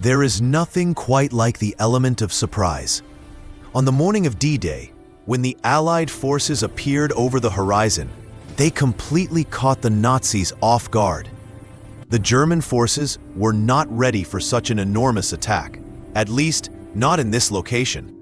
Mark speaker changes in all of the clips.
Speaker 1: There is nothing quite like the element of surprise. On the morning of D-Day, when the Allied forces appeared over the horizon, they completely caught the Nazis off guard. The German forces were not ready for such an enormous attack, at least not in this location.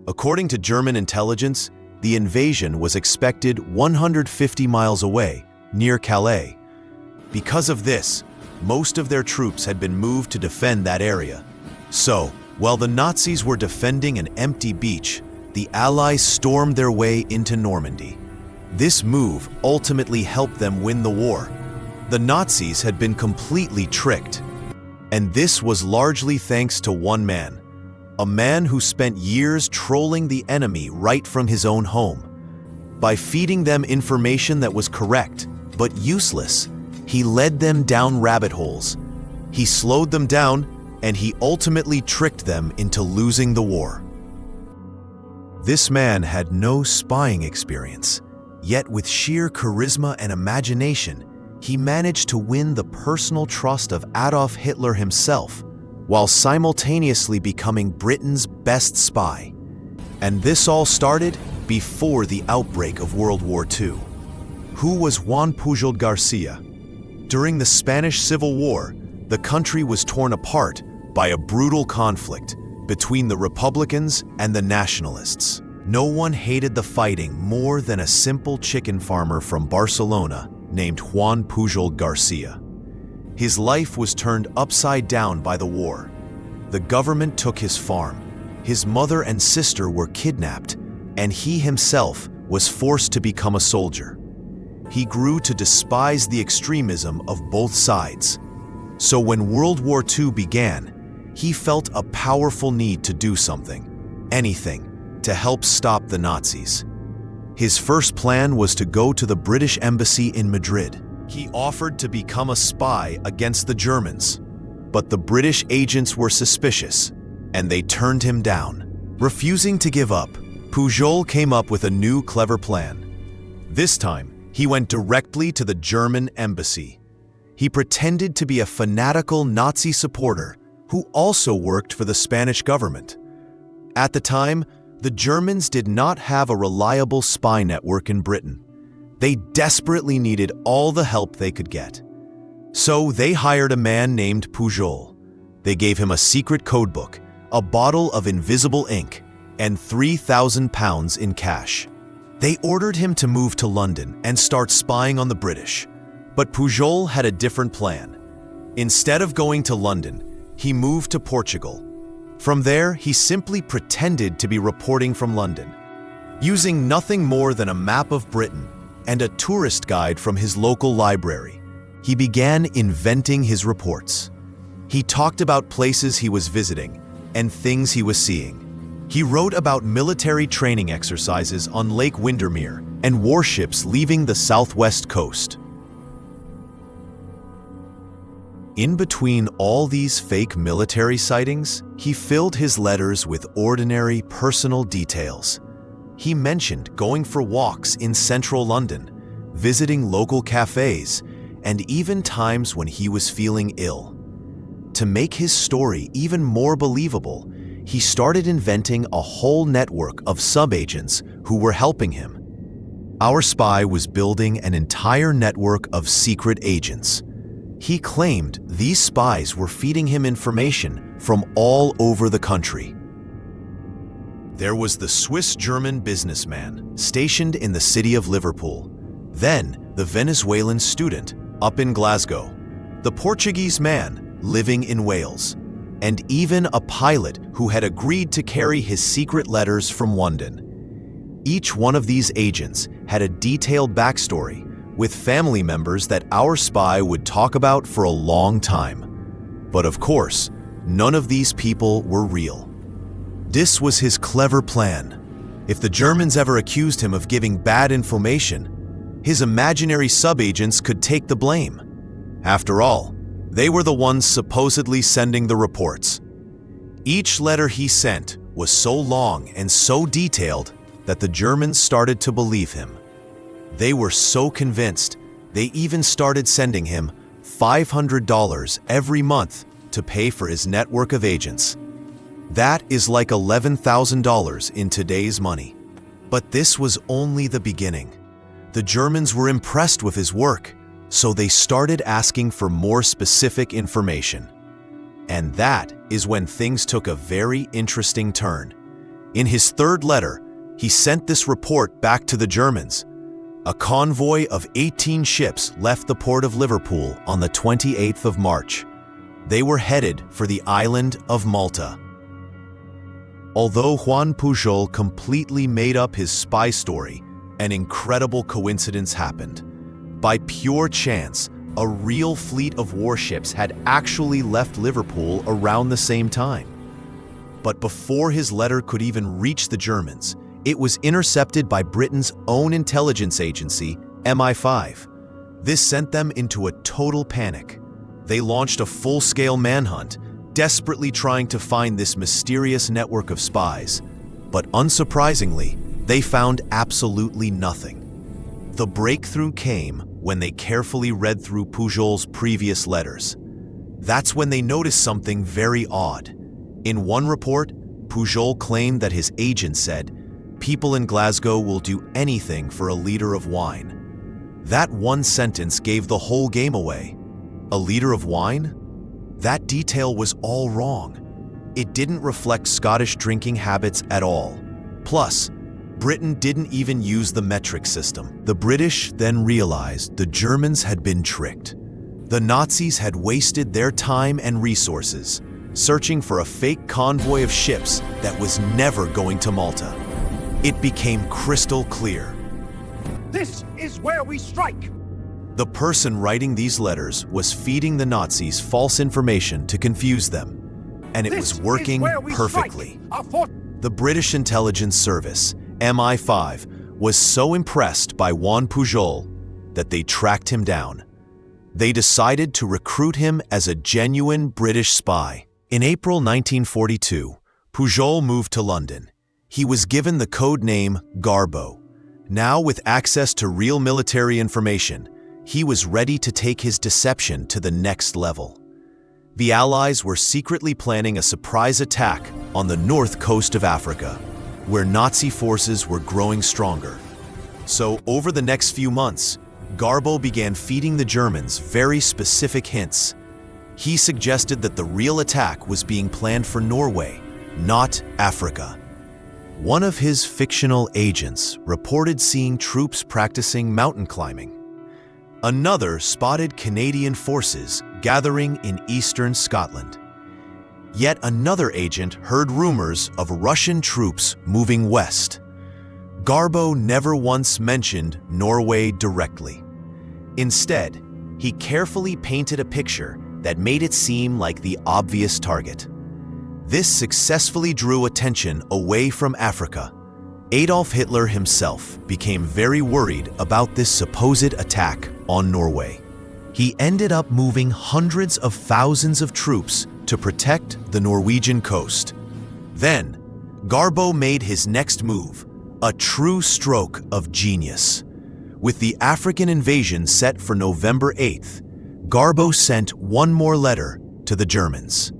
Speaker 1: According to German intelligence, the invasion was expected 150 miles away, near Calais. Because of this, most of their troops had been moved to defend that area. So, while the Nazis were defending an empty beach, the Allies stormed their way into Normandy. This move ultimately helped them win the war. The Nazis had been completely tricked. And this was largely thanks to one man, a man who spent years trolling the enemy right from his own home. By feeding them information that was correct, but useless, he led them down rabbit holes. He slowed them down, and he ultimately tricked them into losing the war. This man had no spying experience, yet with sheer charisma and imagination, he managed to win the personal trust of Adolf Hitler himself, while simultaneously becoming Britain's best spy. And this all started before the outbreak of World War II. Who was Juan Pujol Garcia? During the Spanish Civil War, the country was torn apart by a brutal conflict between the Republicans and the Nationalists. No one hated the fighting more than a simple chicken farmer from Barcelona named Juan Pujol Garcia. His life was turned upside down by the war. The government took his farm, his mother and sister were kidnapped, and he himself was forced to become a soldier. He grew to despise the extremism of both sides. So when World War II began, he felt a powerful need to do something, anything, to help stop the Nazis. His first plan was to go to the British embassy in Madrid. He offered to become a spy against the Germans, but the British agents were suspicious, and they turned him down. Refusing to give up, Pujol came up with a new clever plan. This time, he went directly to the German embassy. He pretended to be a fanatical Nazi supporter who also worked for the Spanish government. At the time, the Germans did not have a reliable spy network in Britain. They desperately needed all the help they could get. So they hired a man named Pujol. They gave him a secret codebook, a bottle of invisible ink, and £3,000 in cash. They ordered him to move to London and start spying on the British. But Pujol had a different plan. Instead of going to London, he moved to Portugal. From there, he simply pretended to be reporting from London. Using nothing more than a map of Britain and a tourist guide from his local library, he began inventing his reports. He talked about places he was visiting and things he was seeing. He wrote about military training exercises on Lake Windermere and warships leaving the southwest coast. In between all these fake military sightings, he filled his letters with ordinary personal details. He mentioned going for walks in central London, visiting local cafes, and even times when he was feeling ill. To make his story even more believable, he started inventing a whole network of sub-agents who were helping him. Our spy was building an entire network of secret agents. He claimed these spies were feeding him information from all over the country. There was the Swiss-German businessman stationed in the city of Liverpool, then the Venezuelan student up in Glasgow, the Portuguese man living in Wales, and even a pilot who had agreed to carry his secret letters from London. Each one of these agents had a detailed backstory with family members that our spy would talk about for a long time. But of course, none of these people were real. This was his clever plan. If the Germans ever accused him of giving bad information, his imaginary sub-agents could take the blame. After all, they were the ones supposedly sending the reports. Each letter he sent was so long and so detailed that the Germans started to believe him. They were so convinced, they even started sending him $500 every month to pay for his network of agents. That is like $11,000 in today's money. But this was only the beginning. The Germans were impressed with his work, so they started asking for more specific information. And that is when things took a very interesting turn. In his third letter, he sent this report back to the Germans. A convoy of 18 ships left the port of Liverpool on the 28th of March. They were headed for the island of Malta. Although Juan Pujol completely made up his spy story, an incredible coincidence happened. By pure chance, a real fleet of warships had actually left Liverpool around the same time. But before his letter could even reach the Germans, it was intercepted by Britain's own intelligence agency, MI5. This sent them into a total panic. They launched a full-scale manhunt, desperately trying to find this mysterious network of spies. But unsurprisingly, they found absolutely nothing. The breakthrough came when they carefully read through Pujol's previous letters. That's when they noticed something very odd. In one report, Pujol claimed that his agent said, "People in Glasgow will do anything for a liter of wine." That one sentence gave the whole game away. A liter of wine? That detail was all wrong. It didn't reflect Scottish drinking habits at all. Plus, Britain didn't even use the metric system. The British then realized the Germans had been tricked. The Nazis had wasted their time and resources, searching for a fake convoy of ships that was never going to Malta. It became crystal clear.
Speaker 2: This is where we strike!
Speaker 1: The person writing these letters was feeding the Nazis false information to confuse them, and it was working perfectly. The British intelligence service, MI5, was so impressed by Juan Pujol that they tracked him down. They decided to recruit him as a genuine British spy. In April 1942, Pujol moved to London. He was given the code name Garbo. Now, with access to real military information, he was ready to take his deception to the next level. The Allies were secretly planning a surprise attack on the north coast of Africa, where Nazi forces were growing stronger. So, over the next few months, Garbo began feeding the Germans very specific hints. He suggested that the real attack was being planned for Norway, not Africa. One of his fictional agents reported seeing troops practicing mountain climbing. Another spotted Canadian forces gathering in eastern Scotland. Yet another agent heard rumors of Russian troops moving west. Garbo never once mentioned Norway directly. Instead, he carefully painted a picture that made it seem like the obvious target. This successfully drew attention away from Africa. Adolf Hitler himself became very worried about this supposed attack on Norway. He ended up moving hundreds of thousands of troops to protect the Norwegian coast. Then, Garbo made his next move, a true stroke of genius. With the African invasion set for November 8th, Garbo sent one more letter to the Germans.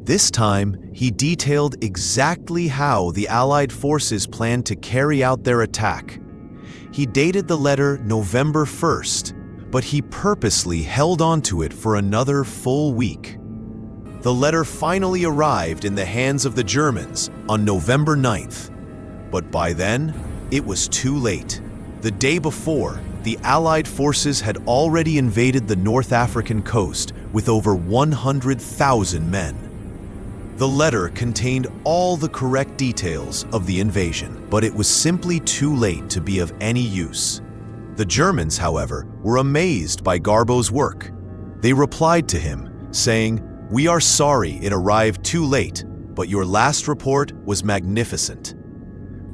Speaker 1: This time, he detailed exactly how the Allied forces planned to carry out their attack. He dated the letter November 1st, but he purposely held on to it for another full week. The letter finally arrived in the hands of the Germans on November 9th, but by then, it was too late. The day before, the Allied forces had already invaded the North African coast with over 100,000 men. The letter contained all the correct details of the invasion, but it was simply too late to be of any use. The Germans, however, were amazed by Garbo's work. They replied to him, saying, "We are sorry it arrived too late, but your last report was magnificent."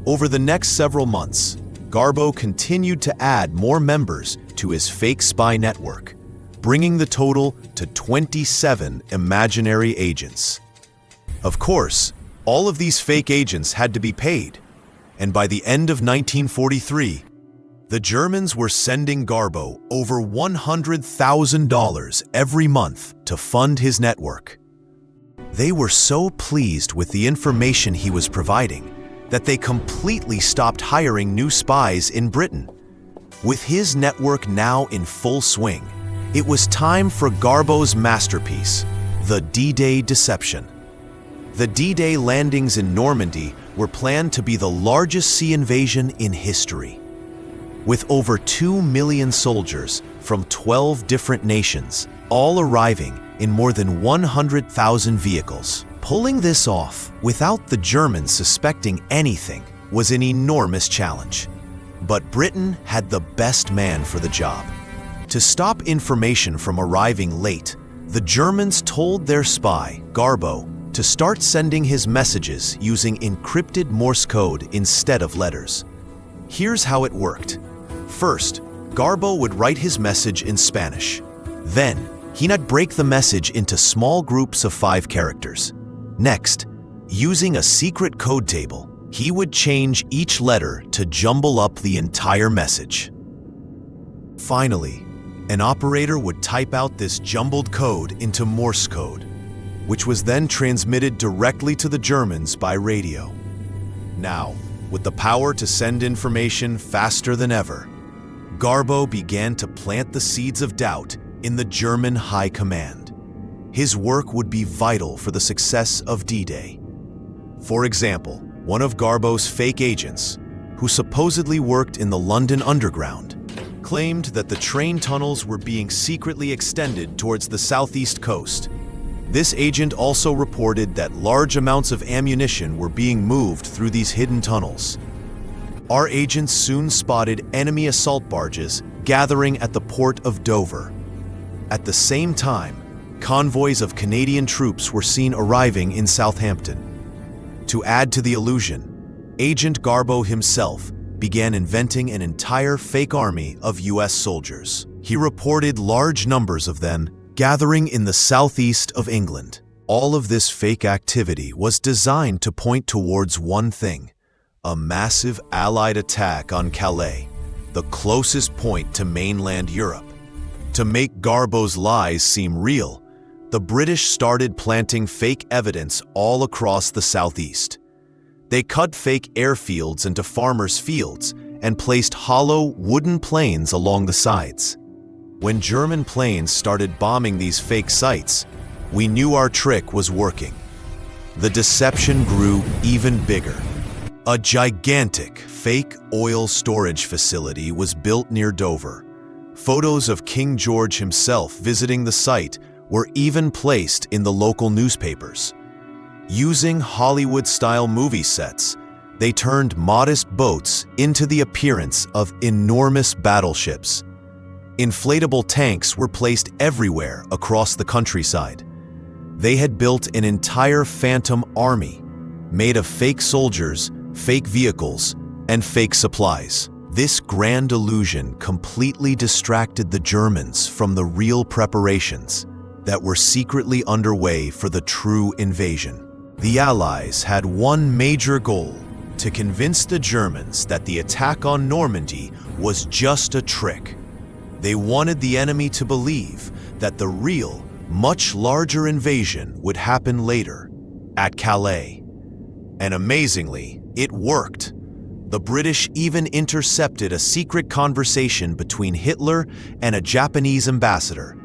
Speaker 1: Over the next several months, Garbo continued to add more members to his fake spy network, bringing the total to 27 imaginary agents. Of course, all of these fake agents had to be paid, and by the end of 1943, the Germans were sending Garbo over $100,000 every month to fund his network. They were so pleased with the information he was providing that they completely stopped hiring new spies in Britain. With his network now in full swing, it was time for Garbo's masterpiece, the D-Day deception. The D-Day landings in Normandy were planned to be the largest sea invasion in history. With over 2 million soldiers from 12 different nations, all arriving in more than 100,000 vehicles. Pulling this off without the Germans suspecting anything was an enormous challenge. But Britain had the best man for the job. To stop information from arriving late, the Germans told their spy, Garbo, to start sending his messages using encrypted Morse code instead of letters. Here's how it worked. First, Garbo would write his message in Spanish. Then, he'd break the message into small groups of 5 characters. Next, using a secret code table, he would change each letter to jumble up the entire message. Finally, an operator would type out this jumbled code into Morse code, which was then transmitted directly to the Germans by radio. Now, with the power to send information faster than ever, Garbo began to plant the seeds of doubt in the German high command. His work would be vital for the success of D-Day. For example, one of Garbo's fake agents, who supposedly worked in the London Underground, claimed that the train tunnels were being secretly extended towards the southeast coast. This agent also reported that large amounts of ammunition were being moved through these hidden tunnels. Our agents soon spotted enemy assault barges gathering at the port of Dover. At the same time, convoys of Canadian troops were seen arriving in Southampton. To add to the illusion, Agent Garbo himself began inventing an entire fake army of US soldiers. He reported large numbers of them gathering in the southeast of England. All of this fake activity was designed to point towards one thing: a massive Allied attack on Calais, the closest point to mainland Europe. To make Garbo's lies seem real, the British started planting fake evidence all across the southeast. They cut fake airfields into farmers' fields and placed hollow wooden plains along the sides. When German planes started bombing these fake sites, we knew our trick was working. The deception grew even bigger. A gigantic fake oil storage facility was built near Dover. Photos of King George himself visiting the site were even placed in the local newspapers. Using Hollywood-style movie sets, they turned modest boats into the appearance of enormous battleships. Inflatable tanks were placed everywhere across the countryside. They had built an entire phantom army, made of fake soldiers, fake vehicles, and fake supplies. This grand illusion completely distracted the Germans from the real preparations that were secretly underway for the true invasion. The Allies had one major goal: to convince the Germans that the attack on Normandy was just a trick. They wanted the enemy to believe that the real, much larger invasion would happen later, at Calais. And amazingly, it worked. The British even intercepted a secret conversation between Hitler and a Japanese ambassador.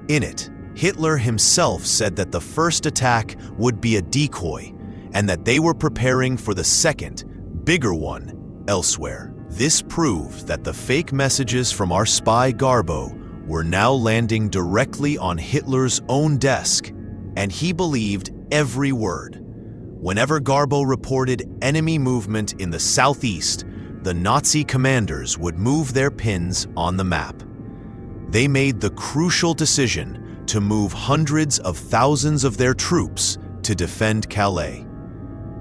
Speaker 1: In it, Hitler himself said that the first attack would be a decoy and that they were preparing for the second, bigger one elsewhere. This proved that the fake messages from our spy Garbo were now landing directly on Hitler's own desk, and he believed every word. Whenever Garbo reported enemy movement in the southeast, the Nazi commanders would move their pins on the map. They made the crucial decision to move hundreds of thousands of their troops to defend Calais.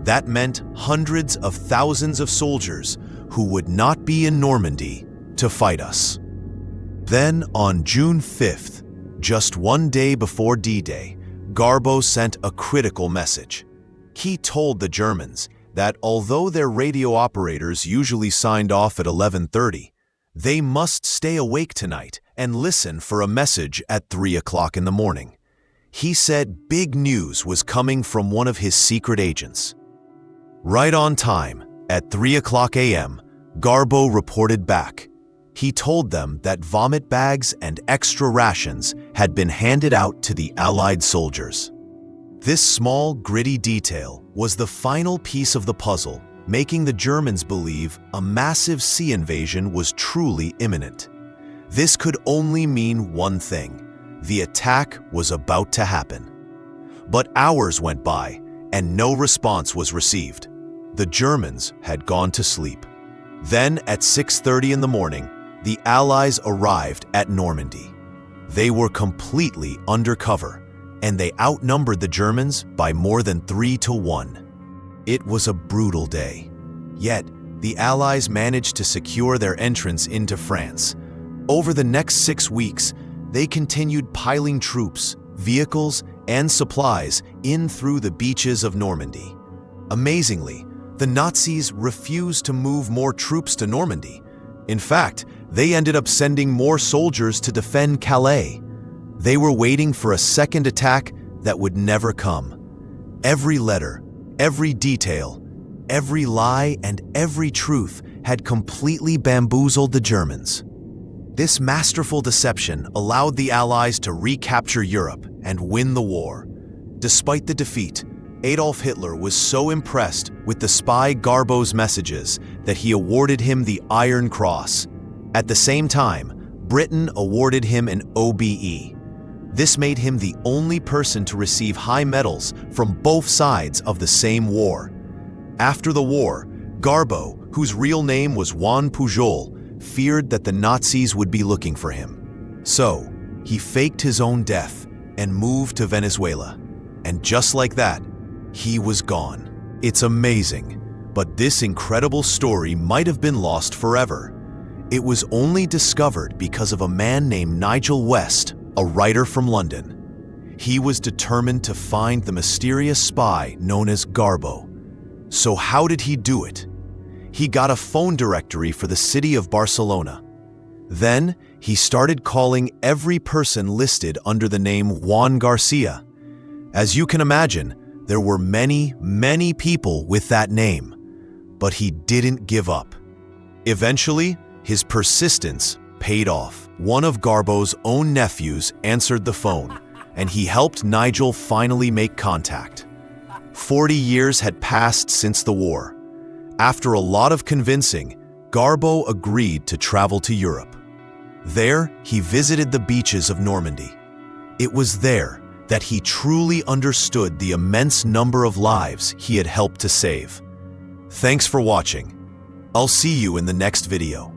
Speaker 1: That meant hundreds of thousands of soldiers who would not be in Normandy to fight us. Then, on June 5th, just one day before D-Day, Garbo sent a critical message. He told the Germans that although their radio operators usually signed off at 11:30, they must stay awake tonight and listen for a message at 3 o'clock in the morning. He said big news was coming from one of his secret agents. Right on time, at 3:00 a.m., Garbo reported back. He told them that vomit bags and extra rations had been handed out to the Allied soldiers. This small, gritty detail was the final piece of the puzzle, making the Germans believe a massive sea invasion was truly imminent. This could only mean one thing: the attack was about to happen. But hours went by, and no response was received. The Germans had gone to sleep. Then, at 6:30 in the morning, the Allies arrived at Normandy. They were completely undercover, and they outnumbered the Germans by more than 3-1. It was a brutal day. Yet, the Allies managed to secure their entrance into France. Over the next 6 weeks, they continued piling troops, vehicles, and supplies in through the beaches of Normandy. Amazingly, the Nazis refused to move more troops to Normandy. In fact, they ended up sending more soldiers to defend Calais. They were waiting for a second attack that would never come. Every letter, every detail, every lie, and every truth had completely bamboozled the Germans. This masterful deception allowed the Allies to recapture Europe and win the war. Despite the defeat, Adolf Hitler was so impressed with the spy Garbo's messages that he awarded him the Iron Cross. At the same time, Britain awarded him an OBE. This made him the only person to receive high medals from both sides of the same war. After the war, Garbo, whose real name was Juan Pujol, feared that the Nazis would be looking for him. So, he faked his own death and moved to Venezuela. And just like that, he was gone. It's amazing, but this incredible story might have been lost forever. It was only discovered because of a man named Nigel West, a writer from London. He was determined to find the mysterious spy known as Garbo. So how did he do it? He got a phone directory for the city of Barcelona. Then, he started calling every person listed under the name Juan Garcia. As you can imagine, there were many, many people with that name. But he didn't give up. Eventually, his persistence paid off. One of Garbo's own nephews answered the phone, and he helped Nigel finally make contact. 40 years had passed since the war. After a lot of convincing, Garbo agreed to travel to Europe. There, he visited the beaches of Normandy. It was there that he truly understood the immense number of lives he had helped to save. Thanks for watching. I'll see you in the next video.